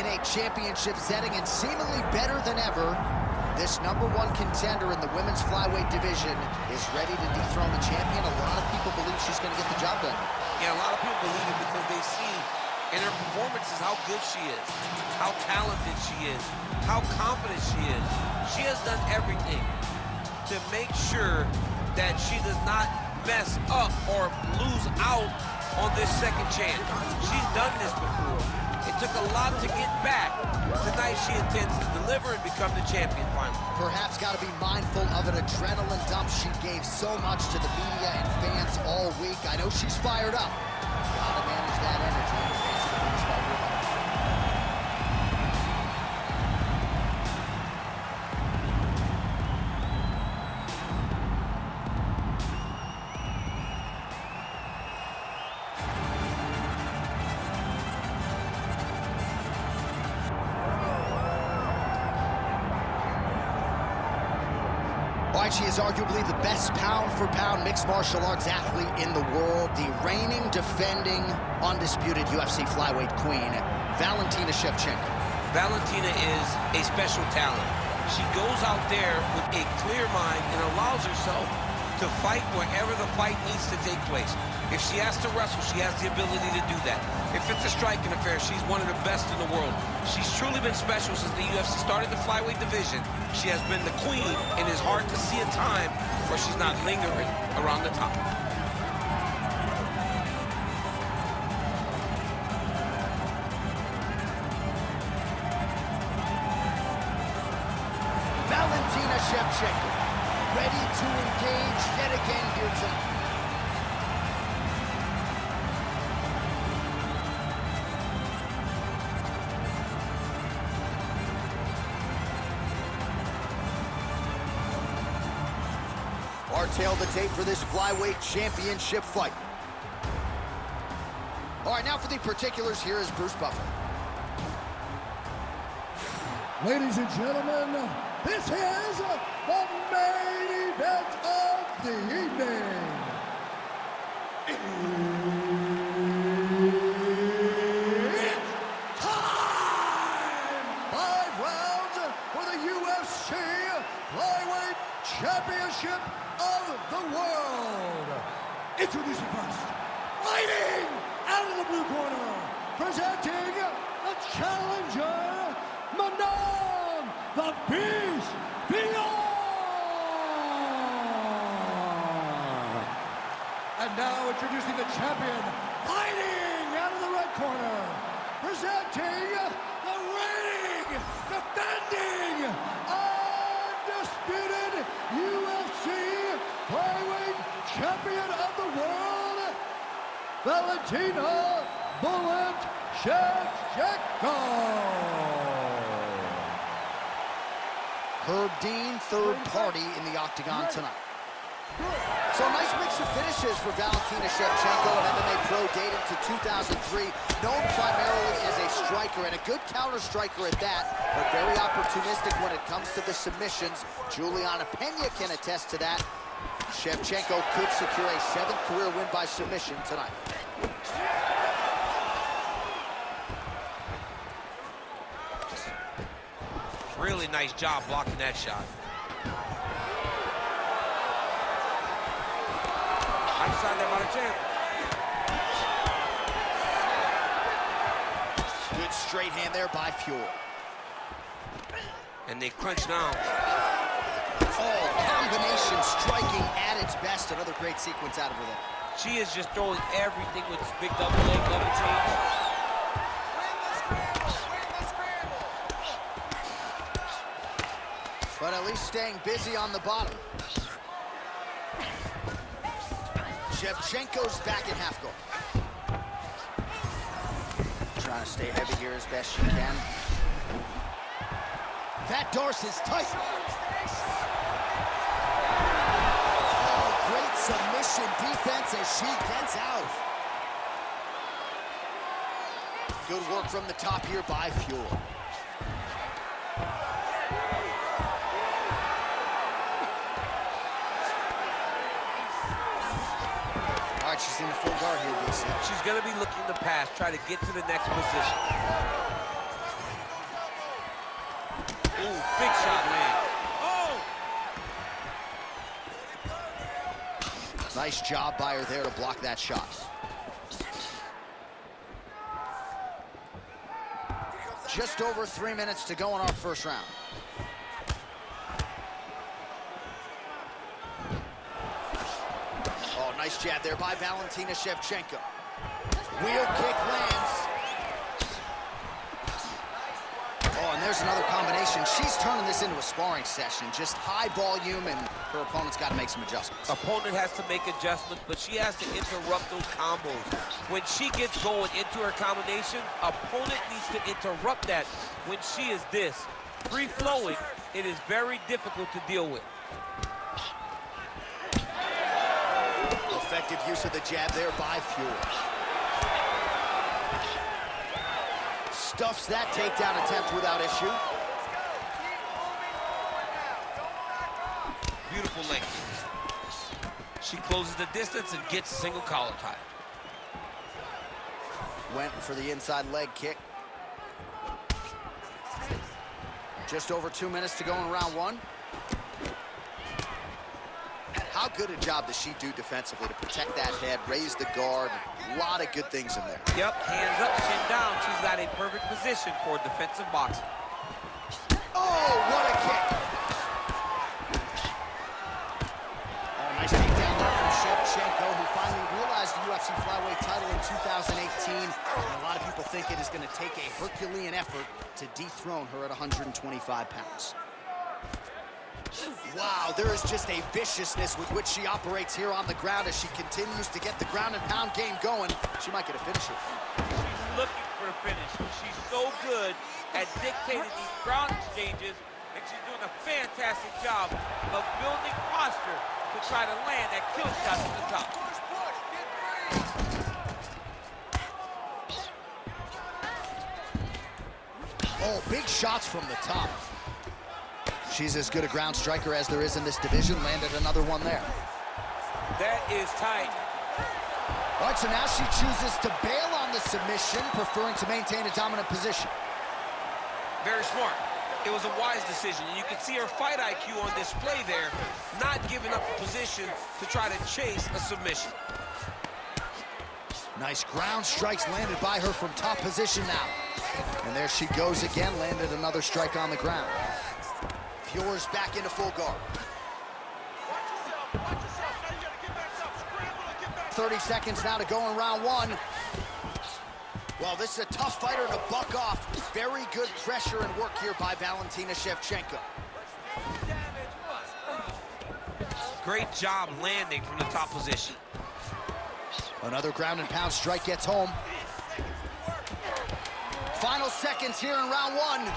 In a championship setting and seemingly better than ever, this #1 contender in the women's flyweight division is ready to dethrone the champion. A lot of people believe she's going to get the job done. Yeah, a lot of people believe it because they see in her performances how good she is, how talented she is, how confident she is. She has done everything to make sure that she does not mess up or lose out on this second chance. She's done this before. It took a lot to get back. Tonight she intends to deliver and become the champion finally. Perhaps got to be mindful of an adrenaline dump. She gave so much to the media and fans all week. I know she's fired up. Gotta manage that energy in the face of the biggest fight of her life. All right, she is arguably the best pound-for-pound mixed martial arts athlete in the world, the reigning, defending, undisputed UFC flyweight queen, Valentina Shevchenko. Valentina is a special talent. She goes out there with a clear mind and allows herself to fight wherever the fight needs to take place. If she has to wrestle, she has the ability to do that. If it's a striking affair, she's one of the best in the world. She's truly been special since the UFC started the flyweight division. She has been the queen, and it's hard to see a time where she's not lingering around the top. Valentina Shevchenko, ready to engage yet again here tonight. Our tail the tape for this flyweight championship fight. All right, now for the particulars, here is Bruce Buffer. Ladies and gentlemen, this is the main event of the evening. It's time! 5 rounds for the UFC Flyweight Championship of the world. Introducing first, fighting out of the blue corner, presenting the challenger, Manon the Beast Fiorot. And now introducing the champion, fighting out of the red corner, presenting the reigning, defending, undisputed UFC flyweight champion of the world, Valentina Shevchenko. Herb Dean, third party in the octagon tonight. So a nice mix of finishes for Valentina Shevchenko, an MMA pro dating to 2003, known primarily as a striker and a good counter striker at that, but very opportunistic when it comes to the submissions. Juliana Pena can attest to that. Shevchenko could secure a 7th career win by submission tonight. Really nice job blocking that shot. Outside there by the champ. Good straight hand there by Fiorot. And they crunch now. Oh, combination striking at its best. Another great sequence out of her there. She is just throwing everything with this big double leg, double change. But at least staying busy on the bottom. Shevchenko's back in half guard. Trying to stay heavy here as best she can. That Darce is tight. Oh, great submission defense as she gets out. Good work from the top here by Fiorot. She's in the full guard here, DC. She's going to be looking to pass, try to get to the next position. Big shot land. Oh! Nice job by her there to block that shot. Just over 3 minutes to go in our first round. Oh, nice jab there by Valentina Shevchenko. Wheel kick lands. Oh, and there's another combination. She's turning this into a sparring session. Just high volume, and her opponent's got to make some adjustments. Opponent has to make adjustments, but she has to interrupt those combos. When she gets going into her combination, opponent needs to interrupt that. When she is this free-flowing, it is very difficult to deal with. Effective use of the jab there by Fiorot. Stuffs that takedown attempt without issue. Beautiful length. She closes the distance and gets a single collar tie. Went for the inside leg kick. Just over 2 minutes to go in round one. How good a job does she do defensively to protect that head, raise the guard? A lot of good things in there. Yep, hands up, chin down. She's got a perfect position for defensive boxing. Oh, what a kick! Oh, nice takedown there from Shevchenko, who finally realized the UFC flyweight title in 2018. And a lot of people think it is going to take a Herculean effort to dethrone her at 125 pounds. Wow, there is just a viciousness with which she operates here on the ground as she continues to get the ground and pound game going. She might get a finisher. She's looking for a finish. She's so good at dictating these ground exchanges, and she's doing a fantastic job of building posture to try to land that kill shot from the top. Oh, big shots from the top. She's as good a ground striker as there is in this division. Landed another one there. That is tight. All right, so now she chooses to bail on the submission, preferring to maintain a dominant position. Very smart. It was a wise decision. And you can see her fight IQ on display there, not giving up a position to try to chase a submission. Nice ground strikes landed by her from top position now. And there she goes again, landed another strike on the ground. Fiorot's back into full guard. 30 seconds now to go in round one. Well, this is a tough fighter to buck off. Very good pressure and work here by Valentina Shevchenko. Great job landing from the top position. Another ground and pound strike gets home. Final seconds here in round one.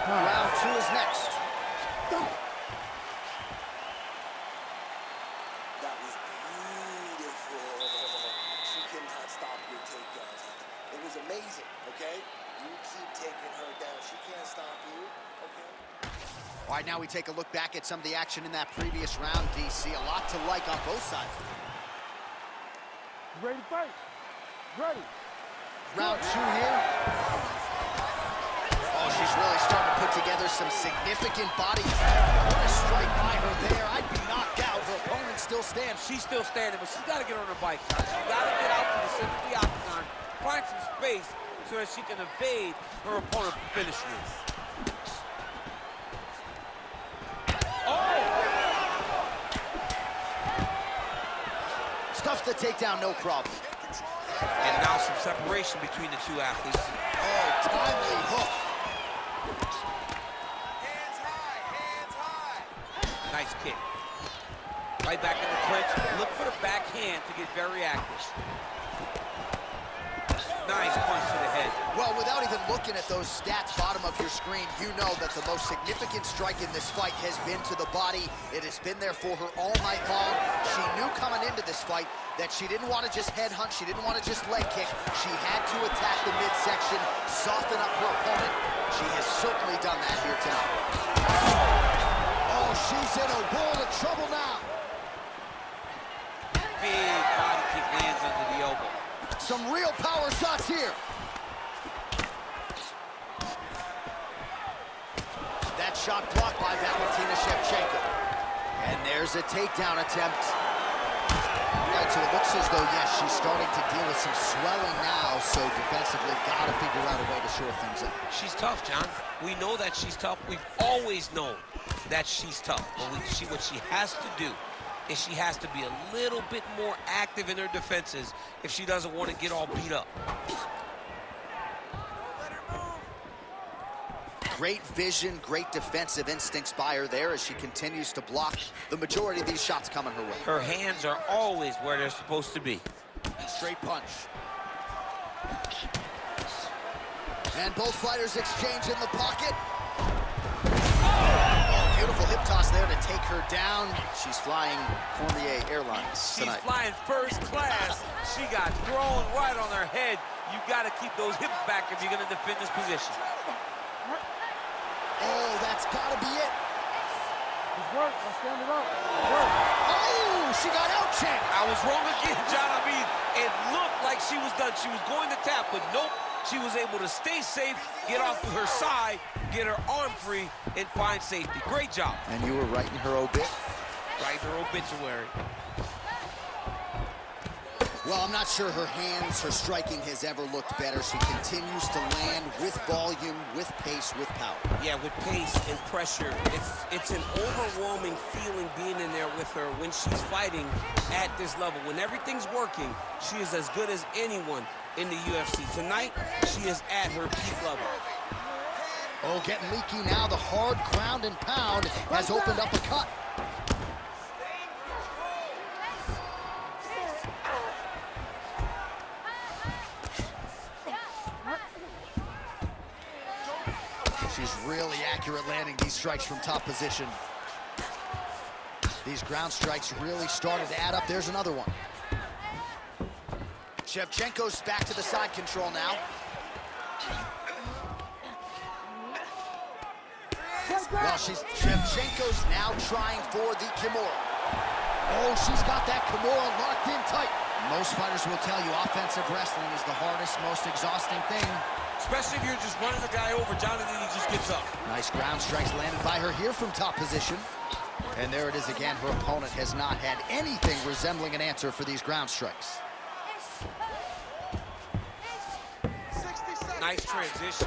Round two is next. That was beautiful. She cannot stop your takedowns. It was amazing, okay? You keep taking her down. She can't stop you, okay? All right, now we take a look back at some of the action in that previous round, DC. A lot to like on both sides. Ready to fight? Ready. Round two here. Oh, she's really starting to put together some significant body. What a strike by her there. I'd be knocked out. Her opponent still stands. She's still standing, but she's got to get on her bike. She's got to get out to the center of the octagon, find some space so that she can evade her opponent from finishing this. Stuffs the takedown, no problem. And now some separation between the two athletes. Oh, timely hook. Hands high. Nice kick. Right back in the clinch. Look for the backhand to get very active. Nice punch to the head. Well, without even looking at those stats bottom of your screen, you know that the most significant strike in this fight has been to the body. It has been there for her all night long. She knew coming into this fight that she didn't want to just headhunt, she didn't want to just leg kick. She had to attack the midsection, soften up her opponent. She has certainly done that here tonight. Oh, she's in a world of trouble now. Big body kick lands under the elbow. Some real power shots here. That shot blocked by Valentina Shevchenko. And there's a takedown attempt. All right, so it looks as though, yes, she's starting to deal with some swelling now, so defensively gotta figure out a way to shore things up. She's tough, John. We know that she's tough. We've always known that she's tough. But what she has to do is she has to be a little bit more active in her defenses if she doesn't want to get all beat up. Great vision, great defensive instincts by her there as she continues to block the majority of these shots coming her way. Her hands are always where they're supposed to be. Straight punch. And both fighters exchange in the pocket. Oh, beautiful hip toss there to take her down. She's flying Cormier Airlines tonight. She's flying first class. She got thrown right on her head. You got to keep those hips back if you're going to defend this position. Oh, that's got to be it. Good work. Let's stand it up. Work. Oh, she got out-checked. I was wrong again, John. I mean, it looked like she was done. She was going to tap, but nope. She was able to stay safe, get off to her side, get her arm free, and find safety. Great job. And you were writing her obit? Writing her obituary. Well, I'm not sure her hands, her striking has ever looked better. She continues to land with volume, with pace, with power. Yeah, with pace and pressure. It's an overwhelming feeling being in there with her when she's fighting at this level. When everything's working, she is as good as anyone in the UFC. Tonight, she is at her peak level. Oh, getting leaky now. The hard ground and pound has opened up a cut. She's really accurate landing these strikes from top position. These ground strikes really started to add up. There's another one. Shevchenko's back to the side control now. Well, Shevchenko's now trying for the Kimura. Oh, she's got that Kimura locked in tight. Most fighters will tell you offensive wrestling is the hardest, most exhausting thing. Especially if you're just running the guy over, John, and then he just gets up. Nice ground strikes landed by her here from top position. And there it is again. Her opponent has not had anything resembling an answer for these ground strikes. Nice transition.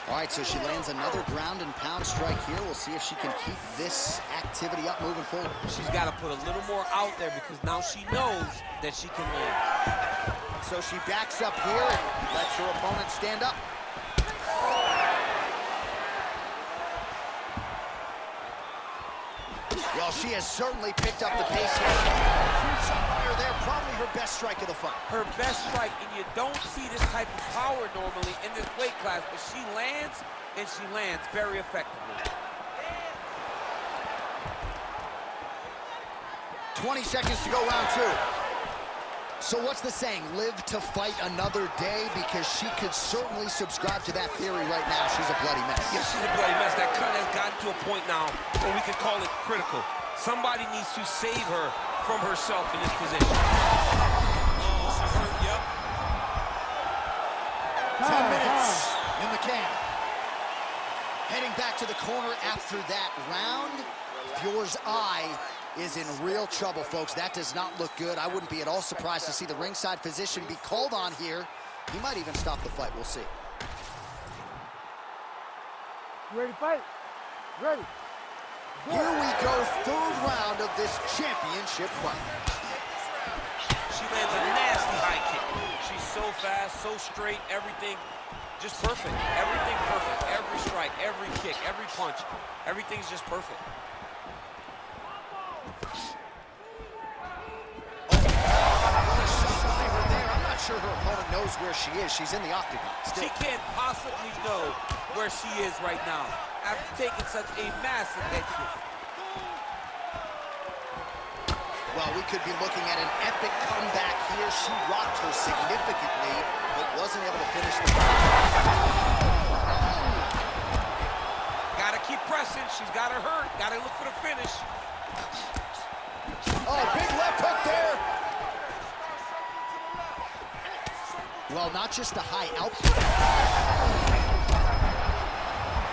All right, so she lands another ground and pound strike here. We'll see if she can keep this activity up moving forward. She's got to put a little more out there because now she knows that she can land. So she backs up here and lets her opponent stand up. Well, she has certainly picked up the pace here. Fire there, probably her best strike of the fight. Her best strike, and you don't see this type of power normally in this weight class, but she lands, and she lands very effectively. 20 seconds to go, round two. So what's the saying? Live to fight another day? Because she could certainly subscribe to that theory right now. She's a bloody mess. Yeah, she's a bloody mess. That cut has gotten to a point now where we could call it critical. Somebody needs to save her from herself in this position. Oh, she's hurt, yep. 10 minutes in the can. Heading back to the corner after that round. Fiorot's eye is in real trouble, folks. That does not look good. I wouldn't be at all surprised to see the ringside physician be called on here. He might even stop the fight. We'll see. You ready to fight? Ready. Here we go, third round of this championship fight. She lands a nasty high kick. She's so fast, so straight, everything just perfect. Everything perfect. Every strike, every kick, every punch, everything's just perfect. Sure her opponent knows where she is. She's in the octagon still. She can't possibly know where she is right now after taking such a massive head kick. Well, we could be looking at an epic comeback here. She rocked her significantly, but wasn't able to finish the fight. Gotta keep pressing. She's got her hurt. Gotta look for the finish. Oh, big left hook there. Well, not just the high output.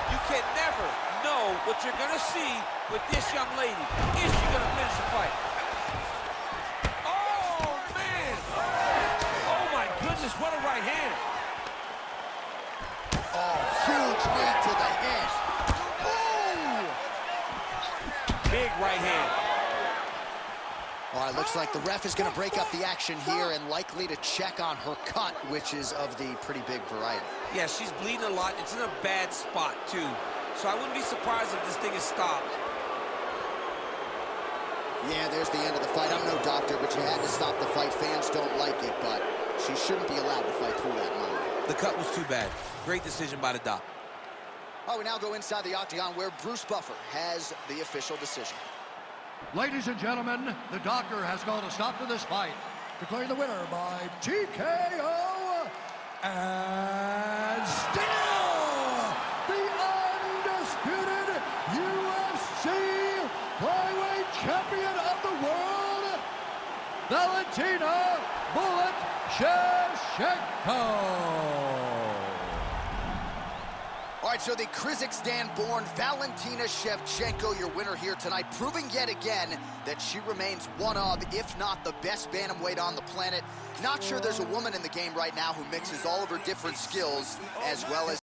You can never know what you're going to see with this young lady. Is she going to finish the fight? Oh, man! Oh, my goodness, what a right hand. Oh, huge knee to the head. Big right hand. All right, looks like the ref is going to break up the action here and likely to check on her cut, which is of the pretty big variety. Yeah, she's bleeding a lot. It's in a bad spot, too. So I wouldn't be surprised if this thing is stopped. Yeah, there's the end of the fight. I'm no doctor, but you had to stop the fight. Fans don't like it, but she shouldn't be allowed to fight through that moment. The cut was too bad. Great decision by the doc. Oh, we now go inside the octagon where Bruce Buffer has the official decision. Ladies and gentlemen, the doctor has called a stop to this fight, declaring the winner by TKO, and still the undisputed UFC flyweight champion of the world, Valentina "Bullet" Shevchenko. All right, so the Kazakhstan-born Valentina Shevchenko, your winner here tonight, proving yet again that she remains one of, if not the best bantamweight on the planet. Not sure there's a woman in the game right now who mixes all of her different skills as well as